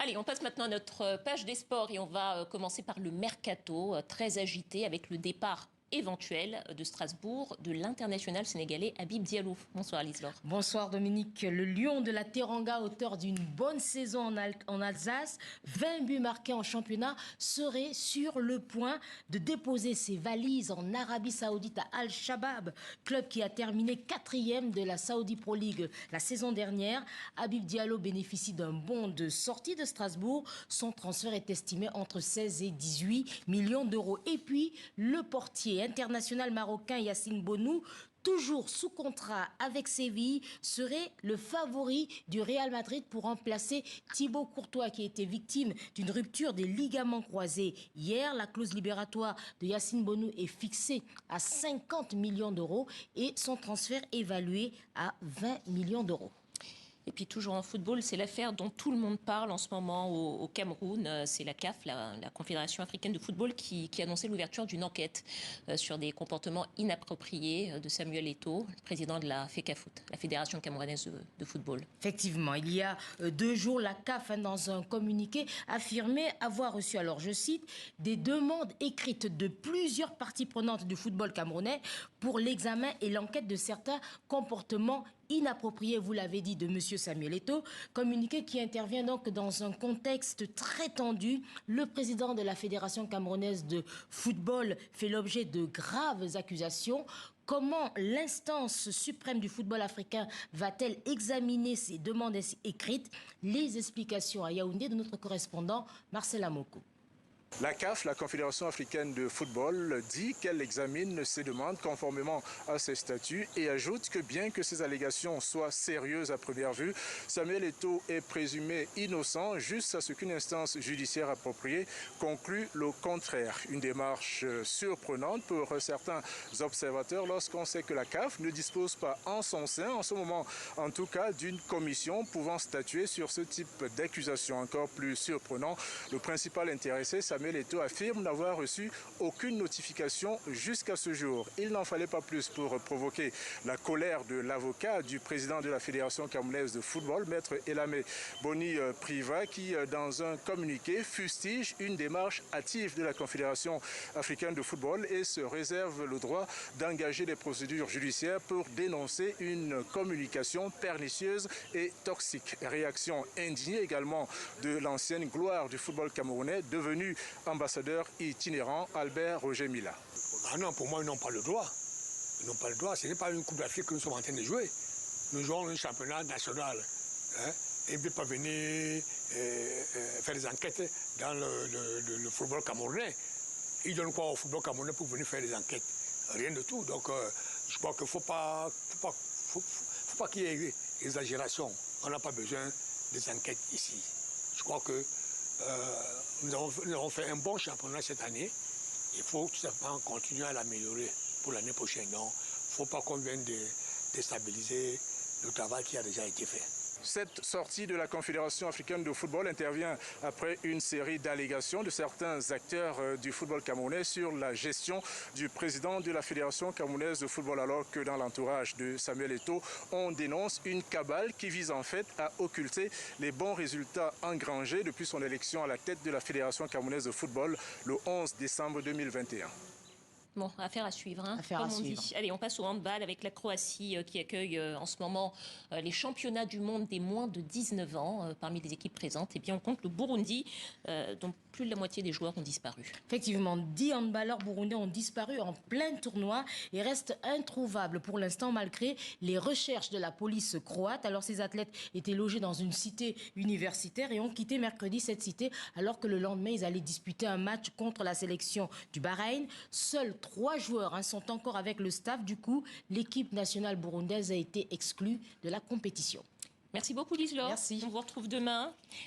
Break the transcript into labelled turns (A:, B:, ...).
A: Allez, on passe maintenant à notre page des sports et on va commencer par le mercato, très agité avec le départ éventuel de Strasbourg de l'international sénégalais Habib Diallo. Bonsoir Alice-Laure.
B: Bonsoir Dominique. Le Lion de la Teranga, auteur d'une bonne saison en Alsace, 20 buts marqués en championnat, serait sur le point de déposer ses valises en Arabie Saoudite à Al-Shabaab, club qui a terminé 4e de la Saudi Pro League la saison dernière. Habib Diallo bénéficie d'un bon de sortie de Strasbourg. Son transfert est estimé entre 16 et 18 millions d'euros. Et puis, le portier international marocain Yacine Bonou, toujours sous contrat avec Séville, serait le favori du Real Madrid pour remplacer Thibaut Courtois qui a été victime d'une rupture des ligaments croisés. Hier, la clause libératoire de Yacine Bonou est fixée à 50 millions d'euros et son transfert évalué à 20 millions d'euros.
A: Et puis toujours en football, c'est l'affaire dont tout le monde parle en ce moment au Cameroun. C'est la CAF, la Confédération africaine de football, qui a annoncé l'ouverture d'une enquête sur des comportements inappropriés de Samuel Eto'o, le président de la FECAFOOT, la Fédération camerounaise de football.
B: Effectivement, il y a 2 jours, la CAF, dans un communiqué, affirmait avoir reçu, alors je cite, des demandes écrites de plusieurs parties prenantes du football camerounais pour l'examen et l'enquête de certains comportements inapproprié, vous l'avez dit, de M. Samuel Eto'o, communiqué qui intervient donc dans un contexte très tendu. Le président de la Fédération camerounaise de football fait l'objet de graves accusations. Comment l'instance suprême du football africain va-t-elle examiner ces demandes écrites? Les explications à Yaoundé de notre correspondant Marcel Amoko.
C: La CAF, la Confédération africaine de football, dit qu'elle examine ces demandes conformément à ses statuts et ajoute que bien que ces allégations soient sérieuses à première vue, Samuel Eto'o est présumé innocent jusqu'à ce qu'une instance judiciaire appropriée conclue le contraire. Une démarche surprenante pour certains observateurs lorsqu'on sait que la CAF ne dispose pas en son sein, en ce moment en tout cas, d'une commission pouvant statuer sur ce type d'accusation. Encore plus surprenant, le principal intéressé, Samuel Eto'o, affirme n'avoir reçu aucune notification jusqu'à ce jour. Il n'en fallait pas plus pour provoquer la colère de l'avocat du président de la Fédération camerounaise de football, maître Elamé Boni Priva, qui, dans un communiqué, fustige une démarche hâtive de la Confédération africaine de football et se réserve le droit d'engager des procédures judiciaires pour dénoncer une communication pernicieuse et toxique. Réaction indignée également de l'ancienne gloire du football camerounais, devenu ambassadeur itinérant, Albert Roger Mila.
D: Ah non, pour moi, ils n'ont pas le droit. Ils n'ont pas le droit. Ce n'est pas une Coupe d'Afrique que nous sommes en train de jouer. Nous jouons un championnat national. Et ils ne peuvent pas venir faire des enquêtes dans le football camerounais. Ils donnent quoi au football camerounais pour venir faire des enquêtes? Rien de tout. Donc, je crois qu'il ne faut pas qu'il y ait exagération. On n'a pas besoin des enquêtes ici. Je crois que nous avons fait un bon championnat cette année. Il faut tout simplement continuer à l'améliorer pour l'année prochaine. Donc, il ne faut pas qu'on vienne déstabiliser le travail qui a déjà été fait.
C: Cette sortie de la Confédération africaine de football intervient après une série d'allégations de certains acteurs du football camerounais sur la gestion du président de la Fédération camerounaise de football, alors que dans l'entourage de Samuel Eto'o, on dénonce une cabale qui vise en fait à occulter les bons résultats engrangés depuis son élection à la tête de la Fédération camerounaise de football le 11 décembre 2021.
A: Bon, affaire à suivre,
B: affaire
A: comme
B: à
A: on
B: suivre.
A: dit. Allez, on passe au handball avec la Croatie qui accueille en ce moment les championnats du monde des moins de 19 ans parmi les équipes présentes. Et puis on compte le Burundi, dont plus de la moitié des joueurs ont disparu.
B: Effectivement, 10 handballeurs burundais ont disparu en plein tournoi et restent introuvables pour l'instant malgré les recherches de la police croate. Alors ces athlètes étaient logés dans une cité universitaire et ont quitté mercredi cette cité alors que le lendemain ils allaient disputer un match contre la sélection du Bahreïn. Seuls 3 joueurs sont encore avec le staff. Du coup, l'équipe nationale burundaise a été exclue de la compétition.
A: Merci beaucoup Liselore.
B: Merci.
A: On vous retrouve demain.